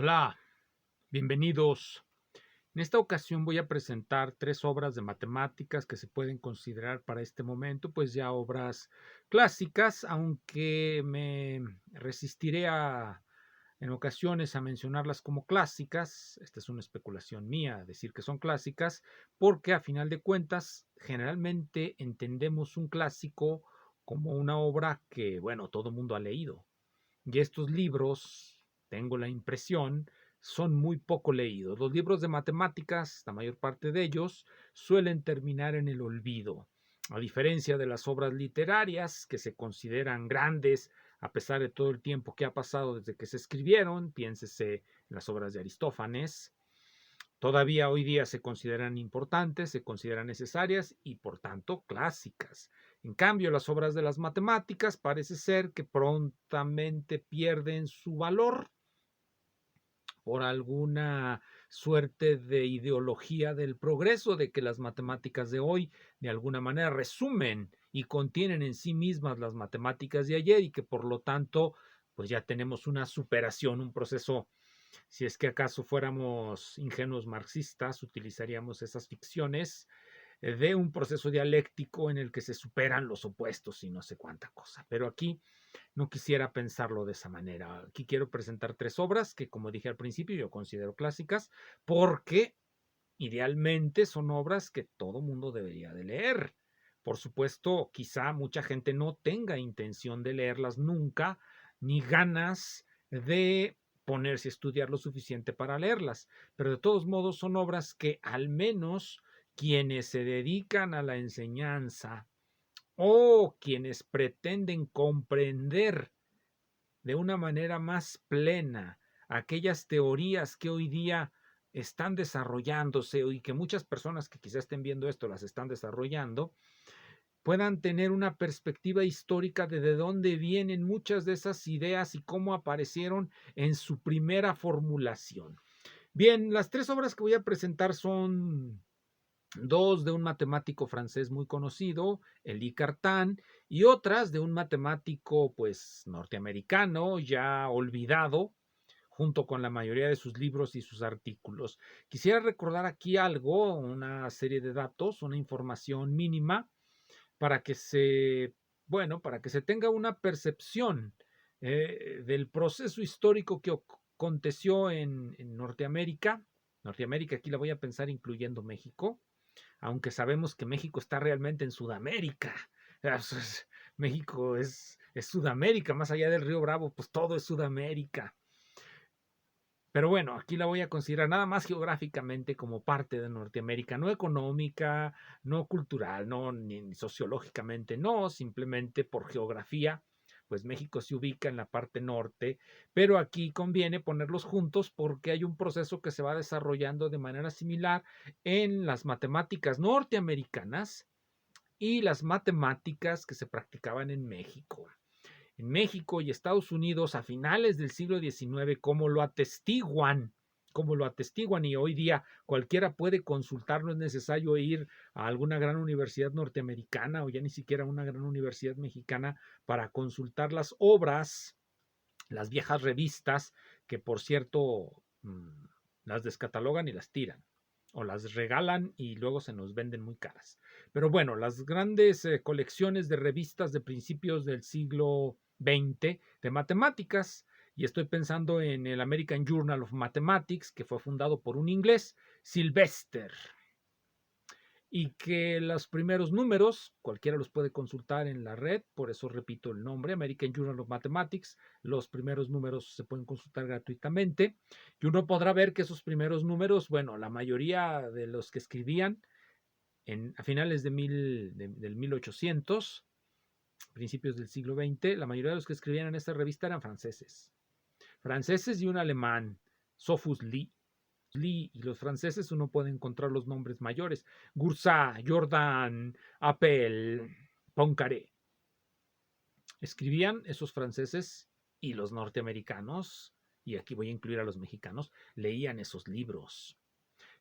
Hola, bienvenidos. En esta ocasión voy a presentar tres obras de matemáticas que se pueden considerar para este momento, pues ya obras clásicas, aunque me resistiré en ocasiones a mencionarlas como clásicas. Esta es una especulación mía, decir que son clásicas, porque a final de cuentas, generalmente entendemos un clásico como una obra que, bueno, todo mundo ha leído. Y estos libros, tengo la impresión, son muy poco leídos. Los libros de matemáticas, la mayor parte de ellos, suelen terminar en el olvido. A diferencia de las obras literarias, que se consideran grandes a pesar de todo el tiempo que ha pasado desde que se escribieron, piénsese en las obras de Aristófanes, todavía hoy día se consideran importantes, se consideran necesarias y por tanto clásicas. En cambio, las obras de las matemáticas parece ser que prontamente pierden su valor por alguna suerte de ideología del progreso, de que las matemáticas de hoy de alguna manera resumen y contienen en sí mismas las matemáticas de ayer y que por lo tanto pues ya tenemos una superación, un proceso. Si es que acaso fuéramos ingenuos marxistas, utilizaríamos esas ficciones de un proceso dialéctico en el que se superan los opuestos y no sé cuánta cosa. Pero aquí no quisiera pensarlo de esa manera. Aquí quiero presentar tres obras que, como dije al principio, yo considero clásicas porque idealmente son obras que todo mundo debería de leer. Por supuesto, quizá mucha gente no tenga intención de leerlas nunca, ni ganas de ponerse a estudiar lo suficiente para leerlas, pero de todos modos son obras que al menos quienes se dedican a la enseñanza o quienes pretenden comprender de una manera más plena aquellas teorías que hoy día están desarrollándose y que muchas personas que quizás estén viendo esto las están desarrollando, puedan tener una perspectiva histórica de dónde vienen muchas de esas ideas y cómo aparecieron en su primera formulación. Bien, las tres obras que voy a presentar son dos de un matemático francés muy conocido, Elie Cartan, y otras de un matemático pues norteamericano ya olvidado, junto con la mayoría de sus libros y sus artículos. Quisiera recordar aquí algo, una serie de datos, una información mínima para que para que se tenga una percepción del proceso histórico que aconteció en Norteamérica. Norteamérica, aquí la voy a pensar incluyendo México, aunque sabemos que México está realmente en Sudamérica. México es Sudamérica, más allá del río Bravo, pues todo es Sudamérica. Pero bueno, aquí la voy a considerar nada más geográficamente como parte de Norteamérica, no económica, no cultural, no ni sociológicamente, no, simplemente por geografía, pues México se ubica en la parte norte, pero aquí conviene ponerlos juntos porque hay un proceso que se va desarrollando de manera similar en las matemáticas norteamericanas y las matemáticas que se practicaban en México. En México y Estados Unidos a finales del siglo XIX, como lo atestiguan y hoy día cualquiera puede consultar, no es necesario ir a alguna gran universidad norteamericana o ya ni siquiera a una gran universidad mexicana para consultar las obras, las viejas revistas que por cierto las descatalogan y las tiran o las regalan y luego se nos venden muy caras. Pero bueno, las grandes colecciones de revistas de principios del siglo XX de matemáticas, y estoy pensando en el American Journal of Mathematics, que fue fundado por un inglés, Sylvester, y que los primeros números, cualquiera los puede consultar en la red, por eso repito el nombre, American Journal of Mathematics, los primeros números se pueden consultar gratuitamente y uno podrá ver que esos primeros números, bueno, la mayoría de los que escribían a finales del 1800, principios del siglo XX, la mayoría de los que escribían en esta revista eran franceses y un alemán, Sophus Lee, y los franceses uno puede encontrar los nombres mayores, Goursat, Jordan, Appel, Poincaré. Escribían esos franceses y los norteamericanos, y aquí voy a incluir a los mexicanos, leían esos libros.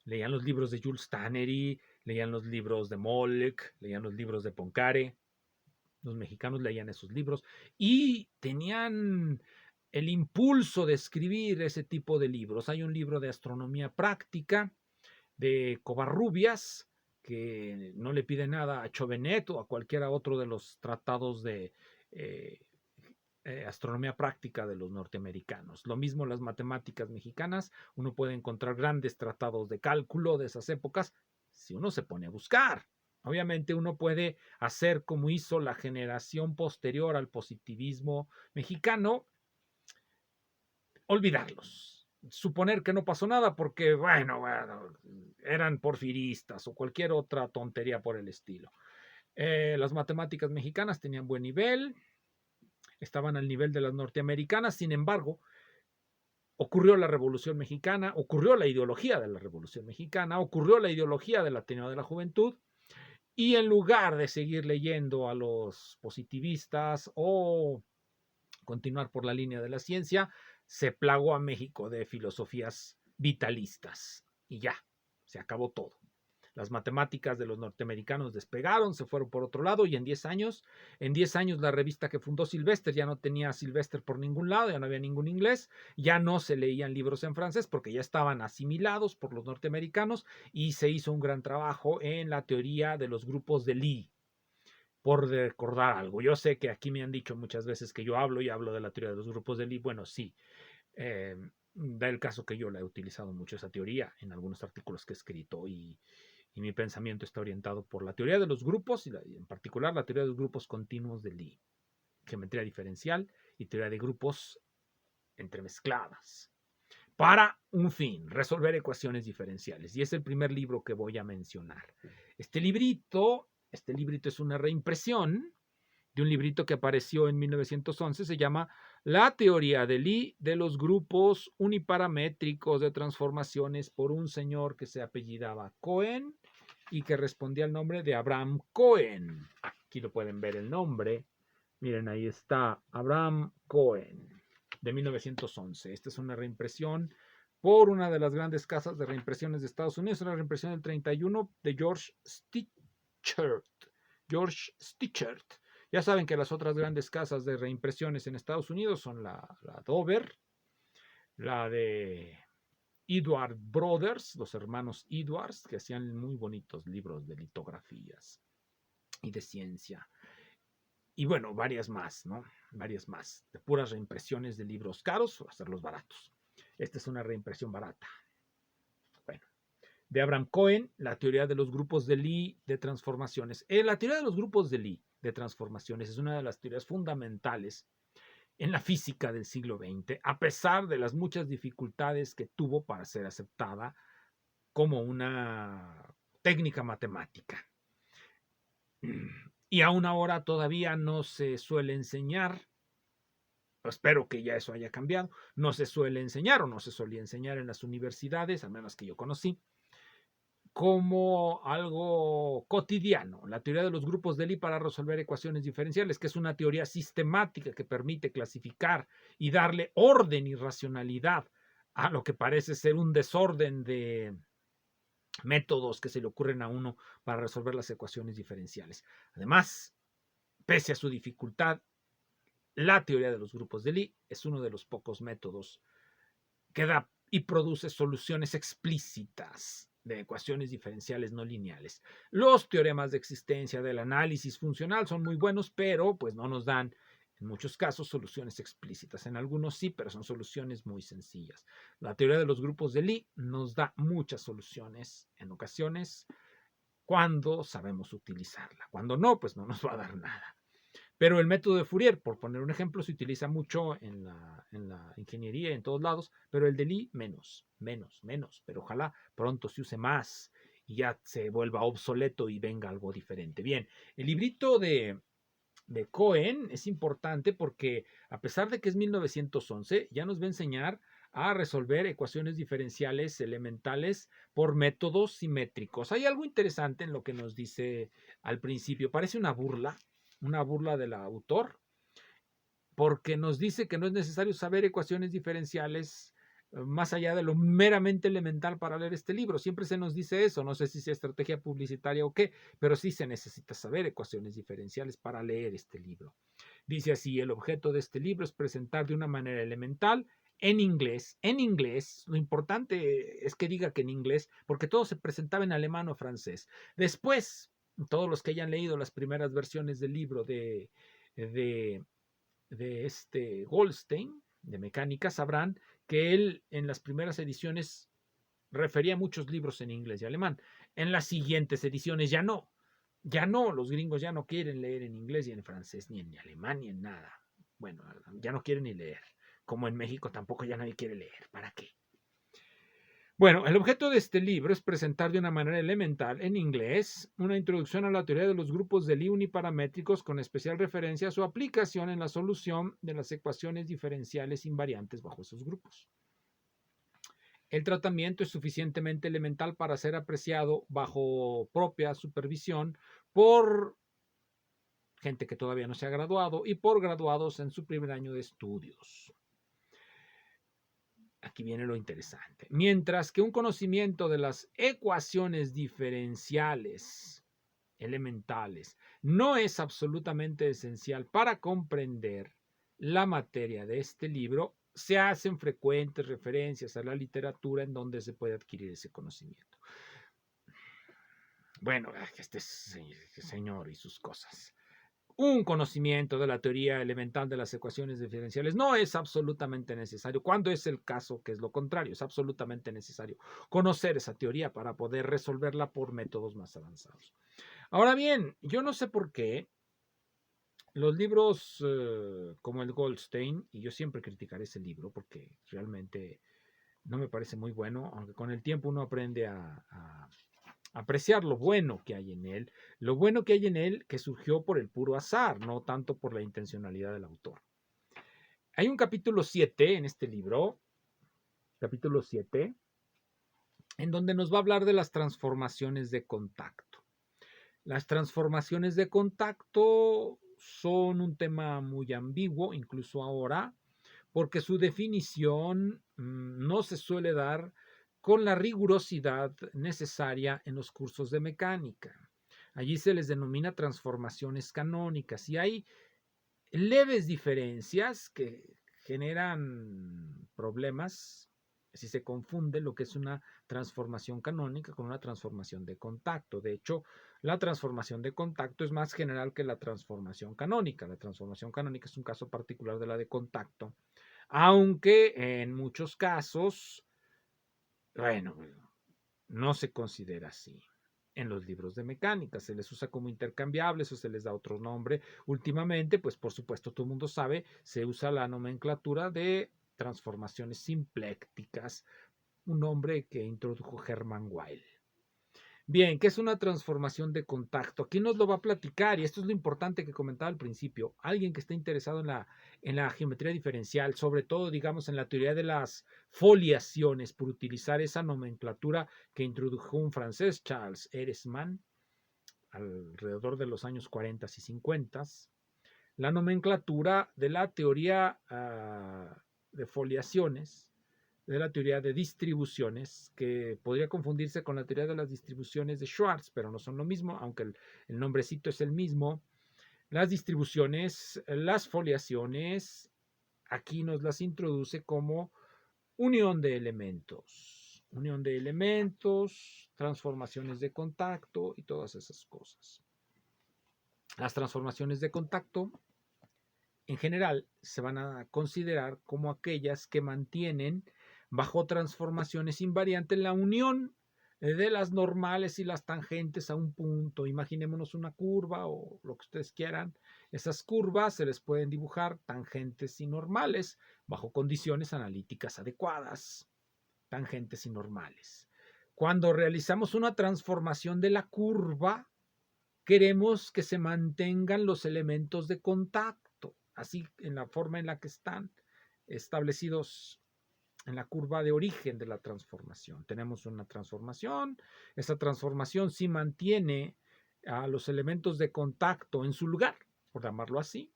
Leían los libros de Jules Tannery, leían los libros de Molck, leían los libros de Poincaré. Los mexicanos leían esos libros y tenían el impulso de escribir ese tipo de libros. Hay un libro de astronomía práctica de Covarrubias, que no le pide nada a Chauvenet o a cualquiera otro de los tratados de eh, astronomía práctica de los norteamericanos. Lo mismo las matemáticas mexicanas, uno puede encontrar grandes tratados de cálculo de esas épocas si uno se pone a buscar. Obviamente uno puede hacer como hizo la generación posterior al positivismo mexicano, olvidarlos, suponer que no pasó nada porque, bueno, eran porfiristas o cualquier otra tontería por el estilo. Las matemáticas mexicanas tenían buen nivel, estaban al nivel de las norteamericanas, sin embargo, ocurrió la Revolución Mexicana, ocurrió la ideología de la Revolución Mexicana, ocurrió la ideología del Ateneo de la Juventud, y en lugar de seguir leyendo a los positivistas o continuar por la línea de la ciencia, se plagó a México de filosofías vitalistas y ya, se acabó todo. Las matemáticas de los norteamericanos despegaron, se fueron por otro lado y en 10 años la revista que fundó Sylvester ya no tenía Sylvester por ningún lado, ya no había ningún inglés, ya no se leían libros en francés porque ya estaban asimilados por los norteamericanos y se hizo un gran trabajo en la teoría de los grupos de Lie. Por recordar algo, yo sé que aquí me han dicho muchas veces que yo hablo y hablo de la teoría de los grupos de Lie. Bueno, sí, da el caso que yo la he utilizado mucho esa teoría en algunos artículos que he escrito y mi pensamiento está orientado por la teoría de los grupos y en particular la teoría de los grupos continuos de Lie, geometría diferencial y teoría de grupos entremezcladas para un fin, resolver ecuaciones diferenciales. Y es el primer libro que voy a mencionar. Este librito es una reimpresión de un librito que apareció en 1911, se llama La teoría de Lie de los grupos uniparamétricos de transformaciones, por un señor que se apellidaba Cohen y que respondía al nombre de Abraham Cohen. Aquí lo pueden ver el nombre. Miren, ahí está, Abraham Cohen, de 1911. Esta es una reimpresión por una de las grandes casas de reimpresiones de Estados Unidos, una reimpresión del 31 de George Stichert. Ya saben que las otras grandes casas de reimpresiones en Estados Unidos son la Dover, la de Edward Brothers, los hermanos Edwards, que hacían muy bonitos libros de litografías y de ciencia. Y bueno, varias más, ¿no? Varias más, de puras reimpresiones de libros caros o hacerlos baratos. Esta es una reimpresión barata. Bueno, de Abraham Cohen, la teoría de los grupos de Lie de transformaciones. La teoría de los grupos de Lie de transformaciones es una de las teorías fundamentales en la física del siglo XX, a pesar de las muchas dificultades que tuvo para ser aceptada como una técnica matemática. Y aún ahora todavía no se suele enseñar, espero que ya eso haya cambiado, no se suele enseñar o no se solía enseñar en las universidades, al menos que yo conocí, como algo cotidiano, la teoría de los grupos de Lie para resolver ecuaciones diferenciales, que es una teoría sistemática que permite clasificar y darle orden y racionalidad a lo que parece ser un desorden de métodos que se le ocurren a uno para resolver las ecuaciones diferenciales. Además, pese a su dificultad, la teoría de los grupos de Lie es uno de los pocos métodos que da y produce soluciones explícitas de ecuaciones diferenciales no lineales. Los teoremas de existencia del análisis funcional son muy buenos, pero pues no nos dan en muchos casos soluciones explícitas. En algunos sí, pero son soluciones muy sencillas. La teoría de los grupos de Lie nos da muchas soluciones en ocasiones cuando sabemos utilizarla. Cuando no, pues no nos va a dar nada. Pero el método de Fourier, por poner un ejemplo, se utiliza mucho en la ingeniería, en todos lados, pero el de Lie menos. Pero ojalá pronto se use más y ya se vuelva obsoleto y venga algo diferente. Bien, el librito de Cohen es importante porque a pesar de que es 1911, ya nos va a enseñar a resolver ecuaciones diferenciales elementales por métodos simétricos. Hay algo interesante en lo que nos dice al principio, parece una burla del autor, porque nos dice que no es necesario saber ecuaciones diferenciales más allá de lo meramente elemental para leer este libro. Siempre se nos dice eso, no sé si sea estrategia publicitaria o qué, pero sí se necesita saber ecuaciones diferenciales para leer este libro. Dice así: el objeto de este libro es presentar de una manera elemental en inglés, lo importante es que diga que en inglés, porque todo se presentaba en alemán o francés. Después, todos los que hayan leído las primeras versiones del libro de, de Goldstein, de mecánica, sabrán que él en las primeras ediciones refería muchos libros en inglés y alemán. En las siguientes ediciones ya no. Ya no, los gringos ya no quieren leer en inglés y en francés, ni en alemán, ni en nada. Bueno, ya no quieren ni leer. Como en México tampoco ya nadie quiere leer. ¿Para qué? Bueno, el objeto de este libro es presentar de una manera elemental, en inglés, una introducción a la teoría de los grupos de Lie uniparamétricos con especial referencia a su aplicación en la solución de las ecuaciones diferenciales invariantes bajo esos grupos. El tratamiento es suficientemente elemental para ser apreciado bajo propia supervisión por gente que todavía no se ha graduado y por graduados en su primer año de estudios. Aquí viene lo interesante. Mientras que un conocimiento de las ecuaciones diferenciales elementales no es absolutamente esencial para comprender la materia de este libro, se hacen frecuentes referencias a la literatura en donde se puede adquirir ese conocimiento. Bueno, este señor y sus cosas. Un conocimiento de la teoría elemental de las ecuaciones diferenciales no es absolutamente necesario. Cuando es el caso, que es lo contrario, es absolutamente necesario conocer esa teoría para poder resolverla por métodos más avanzados. Ahora bien, yo no sé por qué los libros como el Goldstein, y yo siempre criticaré ese libro porque realmente no me parece muy bueno, aunque con el tiempo uno aprende a apreciar lo bueno que hay en él, lo bueno que hay en él que surgió por el puro azar, no tanto por la intencionalidad del autor. Hay un capítulo 7 en este libro, capítulo 7, en donde nos va a hablar de las transformaciones de contacto. Las transformaciones de contacto son un tema muy ambiguo, incluso ahora, porque su definición no se suele dar con la rigurosidad necesaria en los cursos de mecánica. Allí se les denomina transformaciones canónicas y hay leves diferencias que generan problemas si se confunde lo que es una transformación canónica con una transformación de contacto. De hecho, la transformación de contacto es más general que la transformación canónica. La transformación canónica es un caso particular de la de contacto, aunque en muchos casos, bueno, no se considera así. En los libros de mecánica se les usa como intercambiables o se les da otro nombre. Últimamente, pues por supuesto todo el mundo sabe, se usa la nomenclatura de transformaciones simplécticas, un nombre que introdujo Hermann Weyl. Bien, ¿qué es una transformación de contacto? Aquí nos lo va a platicar y esto es lo importante que comentaba al principio. Alguien que esté interesado en la geometría diferencial, sobre todo, digamos, en la teoría de las foliaciones, por utilizar esa nomenclatura que introdujo un francés, Charles Ehresmann, alrededor de los años 40 y 50. La nomenclatura de la teoría de foliaciones, de la teoría de distribuciones, que podría confundirse con la teoría de las distribuciones de Schwartz, pero no son lo mismo, aunque el nombrecito es el mismo. Las distribuciones, las foliaciones, aquí nos las introduce como unión de elementos, transformaciones de contacto y todas esas cosas. Las transformaciones de contacto en general se van a considerar como aquellas que mantienen bajo transformaciones invariantes la unión de las normales y las tangentes a un punto. Imaginémonos una curva o lo que ustedes quieran. Esas curvas se les pueden dibujar tangentes y normales bajo condiciones analíticas adecuadas. Tangentes y normales. Cuando realizamos una transformación de la curva, queremos que se mantengan los elementos de contacto, así en la forma en la que están establecidos en la curva de origen de la transformación. Tenemos una transformación, esa transformación sí mantiene a los elementos de contacto en su lugar, por llamarlo así,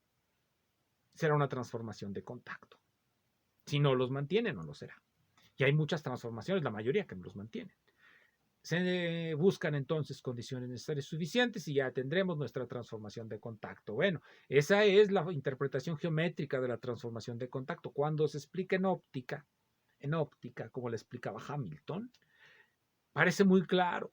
será una transformación de contacto. Si no los mantiene, no lo será. Y hay muchas transformaciones, la mayoría que los mantienen. Se buscan entonces condiciones necesarias suficientes y ya tendremos nuestra transformación de contacto. Bueno, esa es la interpretación geométrica de la transformación de contacto. Cuando se explica en óptica, como le explicaba Hamilton, parece muy claro.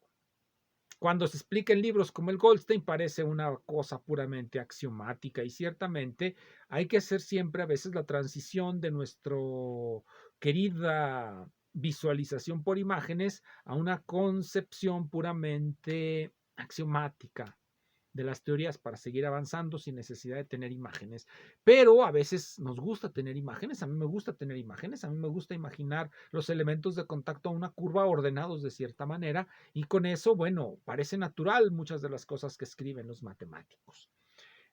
Cuando se explica en libros como el Goldstein, parece una cosa puramente axiomática y ciertamente hay que hacer siempre a veces la transición de nuestra querida visualización por imágenes a una concepción puramente axiomática de las teorías para seguir avanzando sin necesidad de tener imágenes. Pero a veces nos gusta tener imágenes, a mí me gusta tener imágenes, a mí me gusta imaginar los elementos de contacto a una curva ordenados de cierta manera y con eso, bueno, parece natural muchas de las cosas que escriben los matemáticos.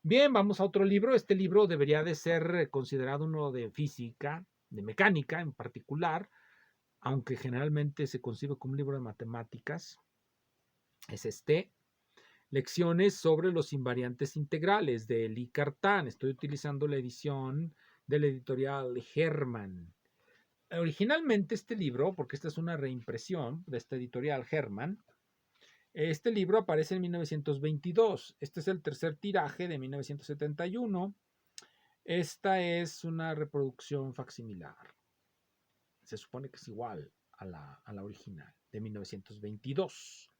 Bien, vamos a otro libro. Este libro debería de ser considerado uno de física, de mecánica en particular, aunque generalmente se concibe como un libro de matemáticas. Es este, Lecciones sobre los invariantes integrales de Lee Cartan. Estoy utilizando la edición de la editorial Hermann. Originalmente este libro, porque esta es una reimpresión de esta editorial Hermann, este libro aparece en 1922. Este es el tercer tiraje de 1971. Esta es una reproducción facsimilar. Se supone que es igual a la original de 1922.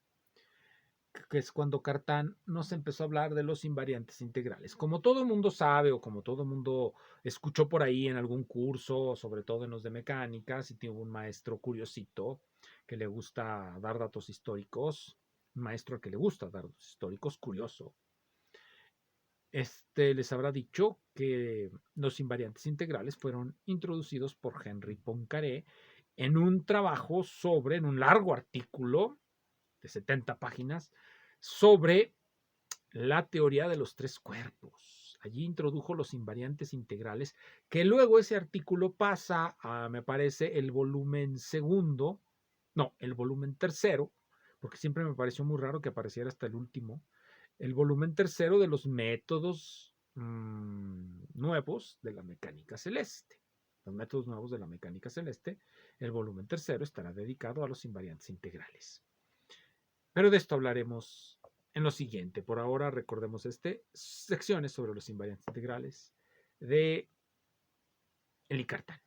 Que es cuando Cartan nos empezó a hablar de los invariantes integrales. Como todo el mundo sabe o como todo el mundo escuchó por ahí en algún curso, sobre todo en los de mecánica, si tiene un maestro curiosito que le gusta dar datos históricos, un maestro que le gusta dar datos históricos, curioso, les habrá dicho que los invariantes integrales fueron introducidos por Henry Poincaré en un trabajo en un largo artículo de 70 páginas, sobre la teoría de los tres cuerpos. Allí introdujo los invariantes integrales, que luego ese artículo pasa a, me parece, el volumen segundo, no, el volumen tercero, porque siempre me pareció muy raro que apareciera hasta el último, el volumen tercero de los métodos nuevos de la mecánica celeste. Los métodos nuevos de la mecánica celeste, el volumen tercero estará dedicado a los invariantes integrales. Pero de esto hablaremos en lo siguiente. Por ahora recordemos secciones sobre los invariantes integrales de Élie Cartan.